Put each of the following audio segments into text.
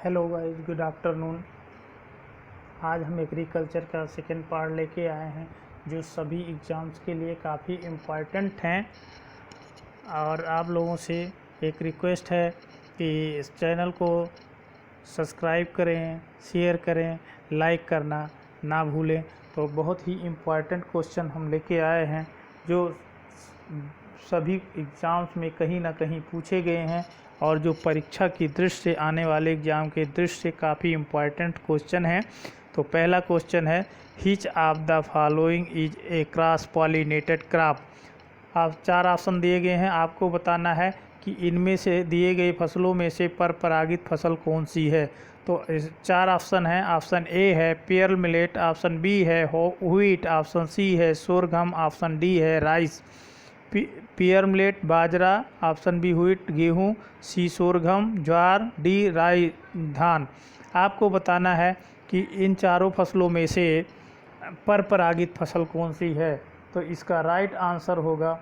Hello guys, good afternoon. आज हम agriculture का सेकेंड पार्ट लेके आए हैं जो सभी एग्ज़ाम्स के लिए काफ़ी इम्पॉर्टेंट हैं। और आप लोगों से एक रिक्वेस्ट है कि इस चैनल को सब्सक्राइब करें, शेयर करें, लाइक करना ना भूलें। तो बहुत ही इम्पॉर्टेंट क्वेश्चन हम लेके आए हैं जो सभी एग्ज़ाम्स में कहीं ना कहीं पूछे गए हैं और जो परीक्षा की दृष्टि से आने वाले एग्ज़ाम के दृष्टि से काफ़ी इम्पॉर्टेंट क्वेश्चन है। तो पहला क्वेश्चन है, hitch of the following is a cross pollinated crop. आप चार ऑप्शन दिए गए हैं, आपको बताना है कि इनमें से दिए गए फसलों में से पर परागित फसल कौन सी है। तो चार ऑप्शन हैं। ऑप्शन ए है पेर्ल मिलेट, ऑप्शन बी है व्हीट, ऑप्शन सी है सोरगम, ऑप्शन डी है राइस। पेयर मिलेट बाजरा, ऑप्शन बी व्हीट गेहूँ, सी सोरगम ज्वार, डी राई धान। आपको बताना है कि इन चारों फसलों में से पर परागित फसल कौन सी है। तो इसका राइट आंसर होगा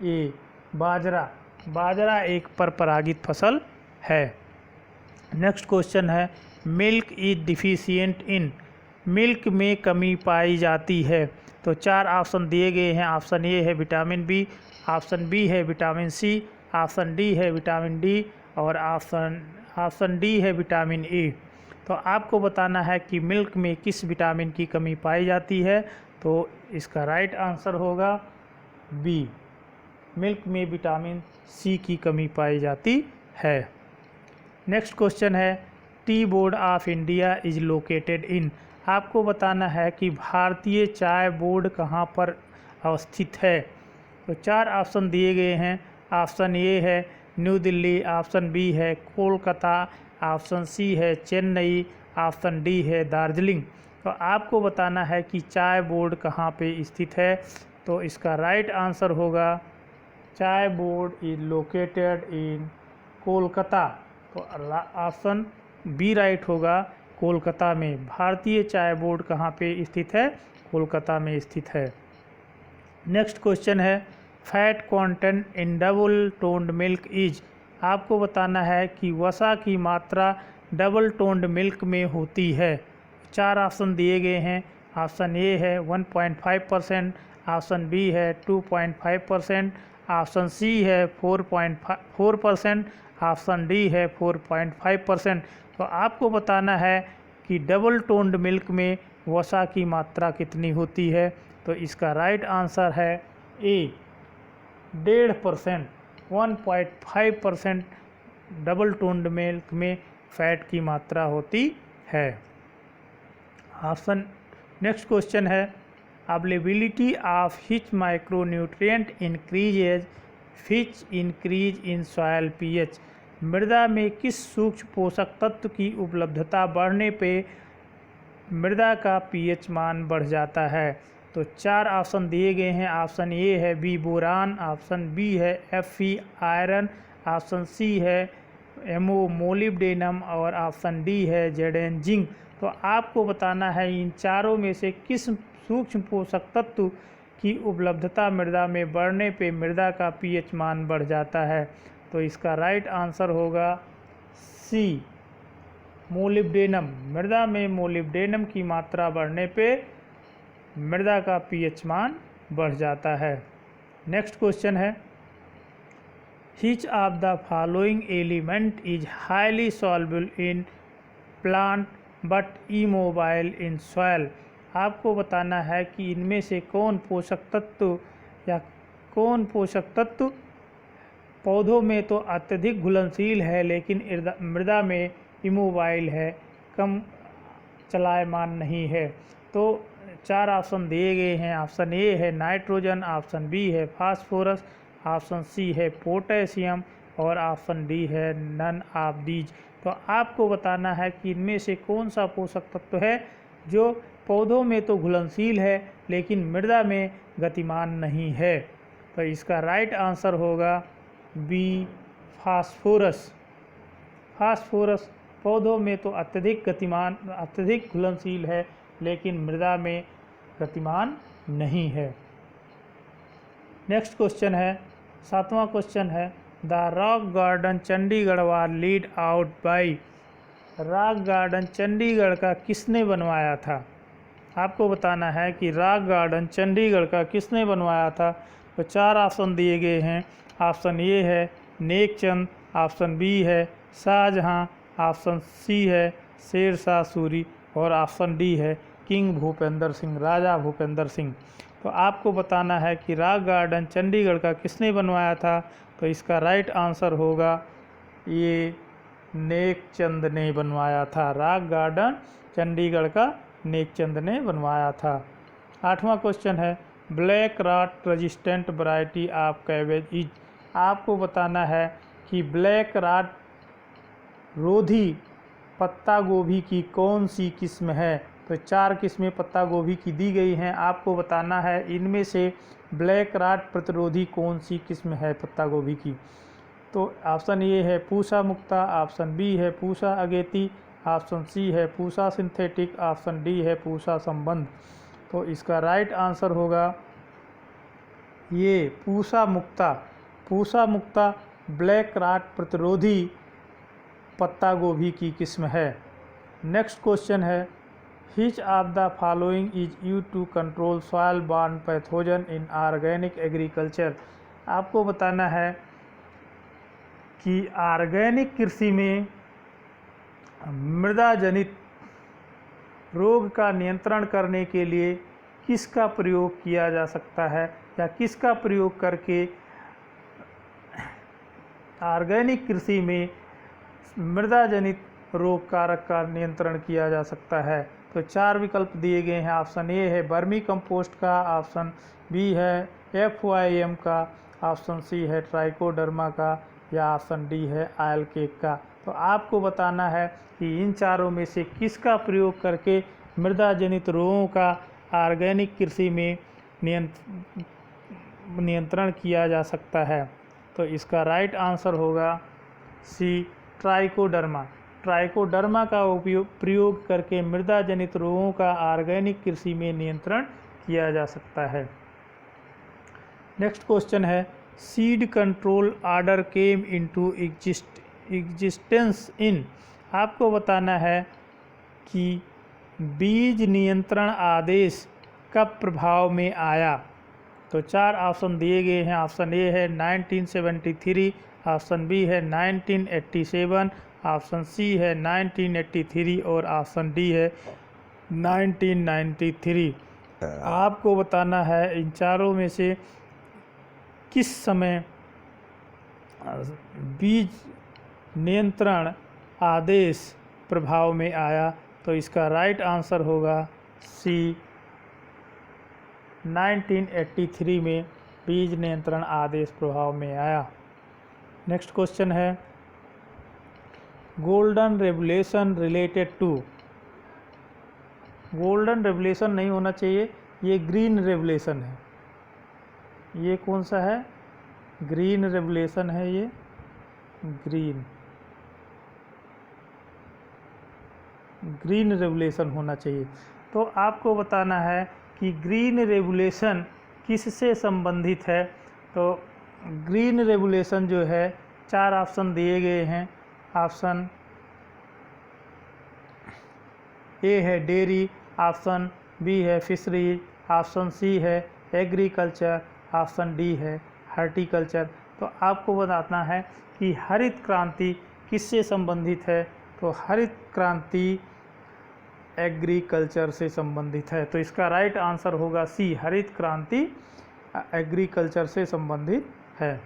ए बाजरा। बाजरा एक पर परागित फसल है। नेक्स्ट क्वेश्चन है, milk is deficient in. Milk में कमी पाई जाती है। तो चार ऑप्शन दिए गए हैं। ऑप्शन ए है विटामिन बी, ऑप्शन बी है विटामिन सी, ऑप्शन डी है विटामिन डी और ऑप्शन डी है विटामिन ए। तो आपको बताना है कि मिल्क में किस विटामिन की कमी पाई जाती है। तो इसका राइट आंसर होगा बी, मिल्क में विटामिन सी की कमी पाई जाती है। नेक्स्ट क्वेश्चन है, tea board of India is located in. आपको बताना है कि भारतीय चाय बोर्ड कहाँ पर अवस्थित है। तो चार ऑप्शन दिए गए हैं। ऑप्शन ए है न्यू दिल्ली, ऑप्शन बी है कोलकाता, ऑप्शन सी है चेन्नई, ऑप्शन डी है दार्जिलिंग। तो आपको बताना है कि चाय बोर्ड कहाँ पे स्थित है। तो इसका राइट आंसर होगा चाय board is located in Kolkata. तो ऑप्शन बी राइट होगा, कोलकाता में। भारतीय चाय बोर्ड कहाँ पे स्थित है? कोलकाता में स्थित है। नेक्स्ट क्वेश्चन है, fat content in double toned milk is. आपको बताना है कि वसा की मात्रा डबल टोन्ड मिल्क में होती है। चार ऑप्शन दिए गए हैं। ऑप्शन ए है 1.5%, ऑप्शन बी है 2.5%, ऑप्शन सी है 4.4%, ऑप्शन डी है 4.5%। तो आपको बताना है कि डबल टोन्ड मिल्क में वसा की मात्रा कितनी होती है। तो इसका राइट आंसर है ए 1.5%। 1.5% डबल टोन्ड मिल्क में फैट की मात्रा होती है। ऑप्शन नेक्स्ट क्वेश्चन है, availability of hitch micronutrient increases Fitch increase in soil pH. मृदा में किस सूक्ष्म पोषक तत्व की उपलब्धता बढ़ने पे मृदा का पीएच मान बढ़ जाता है। तो चार ऑप्शन दिए गए हैं। ऑप्शन ए है बी बोरान, ऑप्शन बी है Fe आयरन, ऑप्शन सी है एमओ मोलिब्डेनम और ऑप्शन डी है जेडेन जिंक। तो आपको बताना है इन चारों में से किस सूक्ष्म पोषक तत्व की उपलब्धता मृदा में बढ़ने पे मृदा का पीएच मान बढ़ जाता है। तो इसका राइट आंसर होगा सी मोलिब्डेनम। मृदा में मोलिब्डेनम की मात्रा बढ़ने पे मृदा का पीएच मान बढ़ जाता है। नेक्स्ट क्वेश्चन है, hitch of the following element is highly soluble in plant but immobile in soil. आपको बताना है कि इनमें से कौन पोषक तत्व पौधों में तो अत्यधिक घुलनशील है लेकिन मृदा में इमोबाइल है, कम चलायमान नहीं है। तो चार ऑप्शन दिए गए हैं। ऑप्शन ए है नाइट्रोजन, ऑप्शन बी है फास्फोरस, ऑप्शन सी है पोटेशियम और ऑप्शन डी है नन ऑफ दीज। तो आपको बताना है कि इनमें से कौन सा पोषक तत्व है जो पौधों में तो घुलनशील है लेकिन मृदा में गतिमान नहीं है। तो इसका राइट आंसर होगा बी फास्फोरस। फास्फोरस पौधों में तो अत्यधिक घुलनशील है लेकिन मृदा में गतिमान नहीं है। नेक्स्ट क्वेश्चन है, सातवां क्वेश्चन है, the rock garden Chandigarh was lead out by. Rock garden Chandigarh का किसने बनवाया था? आपको बताना है कि रॉक गार्डन चंडीगढ़ का किसने बनवाया था। तो 4 ऑप्शन दिए गए हैं। ऑप्शन ए है नेकचंद, ऑप्शन बी है शाहजहां, ऑप्शन सी है शेर शाह सूरी और ऑप्शन डी है किंग भूपेंद्र सिंह, राजा भूपेंद्र सिंह। तो आपको बताना है कि रॉक गार्डन चंडीगढ़ का किसने बनवाया था। तो इसका राइट आंसर होगा ये नेकचंद ने बनवाया था। रॉक गार्डन चंडीगढ़ का नेकचंद ने बनवाया था। 8वां क्वेश्चन है black rot resistant variety of cabbage is. आपको बताना है कि ब्लैक रॉट रोधी पत्ता गोभी की कौन सी किस्म है। तो 4 किस्में पत्ता गोभी की दी गई हैं। आपको बताना है इनमें से ब्लैक रॉट प्रतिरोधी कौन सी किस्म है पत्ता गोभी की। तो ऑप्शन ए है पूसा मुक्ता, ऑप्शन बी है पूसा अगेती, ऑप्शन सी है पूसा सिंथेटिक, ऑप्शन डी है पूसा संबंध। तो इसका राइट आंसर होगा ये पूसा मुक्ता। पूसा मुक्ता ब्लैक रॉट प्रतिरोधी पत्ता गोभी की किस्म है। नेक्स्ट क्वेश्चन है which of the following is used to control soil borne pathogen in organic agriculture. आपको बताना है कि ऑर्गेनिक कृषि में मृदा जनित रोग का नियंत्रण करने के लिए किसका प्रयोग किया जा सकता है या किसका प्रयोग करके ऑर्गेनिक कृषि में मृदा जनित रोग कारक का नियंत्रण किया जा सकता है। तो 4 विकल्प दिए गए हैं। ऑप्शन ए है वर्मी कंपोस्ट का, ऑप्शन बी है FYM का, ऑप्शन सी है ट्राइकोडर्मा का या ऑप्शन डी है आयल केक का। तो आपको बताना है कि इन चारों में से किसका प्रयोग करके मृदा जनित रोगों का ऑर्गेनिक कृषि में नियंत्रण किया जा सकता है। तो इसका राइट आंसर होगा सी ट्राइकोडर्मा। ट्राइकोडर्मा का प्रयोग करके मृदा जनित रोगों का ऑर्गेनिक कृषि में नियंत्रण किया जा सकता है। नेक्स्ट क्वेश्चन है seed control order came into existence in. आपको बताना है कि बीज नियंत्रण आदेश कब प्रभाव में आया। तो 4 ऑप्शन दिए गए हैं। ऑप्शन ए है 1973, ऑप्शन बी है 1987, ऑप्शन सी है 1983 और ऑप्शन डी है 1993। आपको बताना है इन चारों में से किस समय बीज नियंत्रण आदेश प्रभाव में आया। तो इसका राइट आंसर होगा सी 1983 में बीज नियंत्रण आदेश प्रभाव में आया। नेक्स्ट क्वेश्चन है गोल्डन रेवुलेशन रिलेटेड टू। गोल्डन रेवुलेशन नहीं होना चाहिए, ये ग्रीन रेवुलेशन है। ये कौन सा है? ग्रीन रेवुलेशन है। ये ग्रीन रेवुलेशन होना चाहिए। तो आपको बताना है कि ग्रीन रेवुलेशन किससे संबंधित है। तो ग्रीन रेवुलेशन जो है 4 ऑप्शन दिए गए हैं। ऑप्शन ए है डेयरी, ऑप्शन बी है फिशरीज, ऑप्शन सी है एग्रीकल्चर, ऑप्शन डी है हॉर्टिकल्चर। तो आपको बताना है कि हरित क्रांति किससे संबंधित है। तो हरित क्रांति एग्रीकल्चर से संबंधित है। तो इसका राइट आंसर होगा सी हरित क्रांति एग्रीकल्चर से संबंधित है।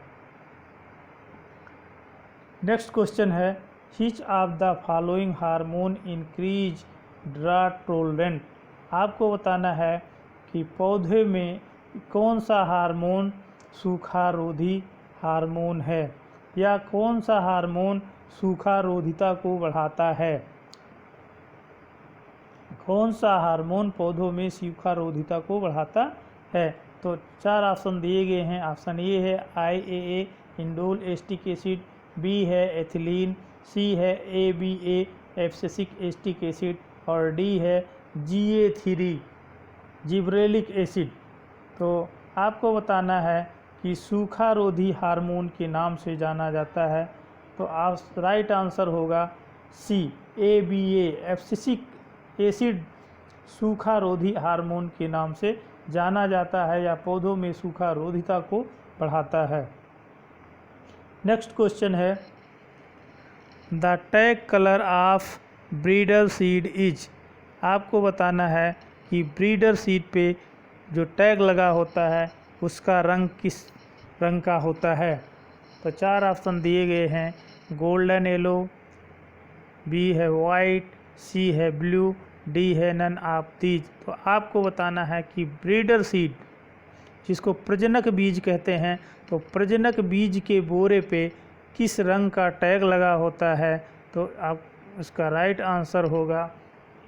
नेक्स्ट क्वेश्चन है which of the following hormone increase drought tolerant. आपको बताना है कि पौधे में कौन सा हार्मोन सूखा रोधी हार्मोन है या कौन सा हार्मोन सूखा रोधिता को बढ़ाता है। कौन सा हार्मोन पौधों में सूखा रोधिता को बढ़ाता है। तो 4 ऑप्शन दिए गए हैं। ऑप्शन ए है IAA indole acetic acid, B है एथिलीन, सी है ABA एब्सिसिक एस्टिक एसिड और डी है GA3 जिब्रेलिक एसिड। तो आपको बताना है कि सूखा रोधी हार्मोन के नाम से जाना जाता है। तो आप राइट आंसर होगा सी ABA एब्सिसिक एसिड सूखा रोधी हार्मोन के नाम से जाना जाता है या पौधों में सूखा रोधिता को बढ़ाता है। नेक्स्ट क्वेश्चन है the tag colour of breeder seed is. आपको बताना है कि ब्रीडर सीड पे जो टैग लगा होता है उसका रंग किस रंग का होता है। तो 4 ऑप्शन दिए गए हैं, गोल्डन येलो, बी है वाइट, सी है ब्लू, डी है नन ऑफ दीज। तो आपको बताना है कि ब्रीडर सीड जिसको प्रजनक बीज कहते हैं, तो प्रजनक बीज के बोरे पे किस रंग का टैग लगा होता है। तो आप उसका राइट आंसर होगा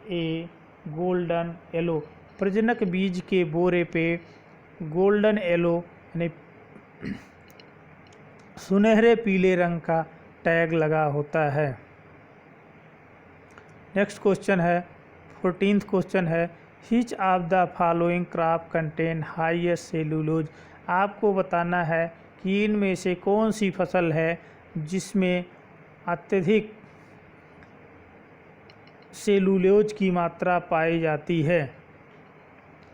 ए गोल्डन येलो। प्रजनक बीज के बोरे पे गोल्डन येलो यानी सुनहरे पीले रंग का टैग लगा होता है। नेक्स्ट क्वेश्चन है 14th क्वेश्चन है which of the following crop contain highest cellulose. आपको बताना है कि इनमें से कौन सी फसल है जिसमें अत्यधिक सेलुलोज की मात्रा पाई जाती है।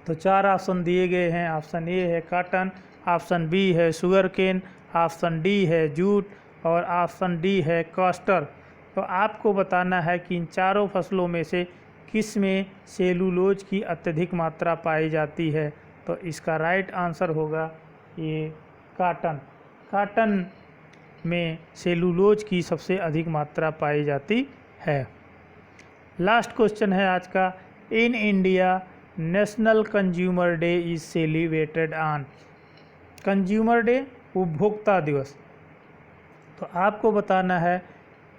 तो 4 ऑप्शन दिए गए हैं, ऑप्शन ए है कॉटन, ऑप्शन बी है शुगर केन, ऑप्शन डी है जूट और ऑप्शन डी है कास्टर। तो आपको बताना है कि इन चारों फसलों में से किस में सेलुलोज की अत्यधिक मात्रा पाई जाती है। तो इसका राइट आंसर होगा ये कॉटन। कॉटन में सेलुलोज की सबसे अधिक मात्रा पाई जाती है। लास्ट क्वेश्चन है आज का, in India national consumer day is celebrated on. Consumer day उपभोक्ता दिवस। तो आपको बताना है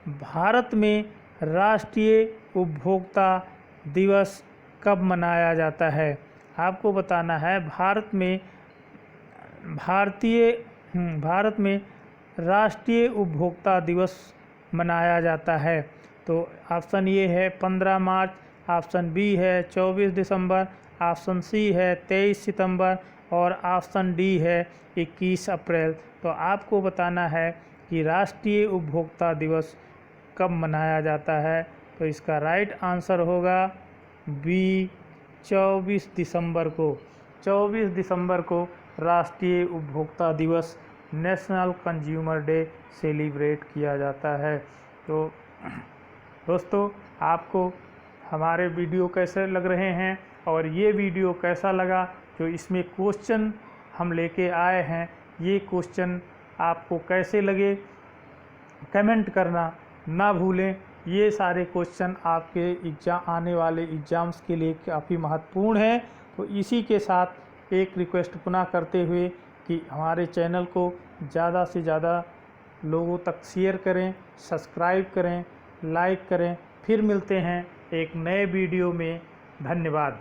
भारत में राष्ट्रीय उपभोक्ता दिवस कब मनाया जाता है। आपको बताना है भारत में राष्ट्रीय उपभोक्ता दिवस मनाया जाता है। तो ऑप्शन ए है 15 मार्च, ऑप्शन बी है 24 दिसंबर, ऑप्शन सी है 23 सितंबर और ऑप्शन डी है 21 अप्रैल। तो आपको बताना है कि राष्ट्रीय उपभोक्ता दिवस कब मनाया जाता है। तो इसका राइट आंसर होगा बी 24 दिसंबर को। 24 दिसंबर को राष्ट्रीय उपभोक्ता दिवस नेशनल कंज्यूमर डे सेलिब्रेट किया जाता है। तो दोस्तों आपको हमारे वीडियो कैसे लग रहे हैं और ये वीडियो कैसा लगा, जो इसमें क्वेश्चन हम लेके आए हैं, ये क्वेश्चन आपको कैसे लगे कमेंट करना ना भूलें। ये सारे क्वेश्चन आपके आने वाले एग्ज़ाम्स के लिए काफ़ी महत्वपूर्ण है। तो इसी के साथ एक रिक्वेस्ट पुनः करते हुए कि हमारे चैनल को ज़्यादा से ज़्यादा लोगों तक शेयर करें, सब्सक्राइब करें, लाइक करें। फिर मिलते हैं एक नए वीडियो में। धन्यवाद।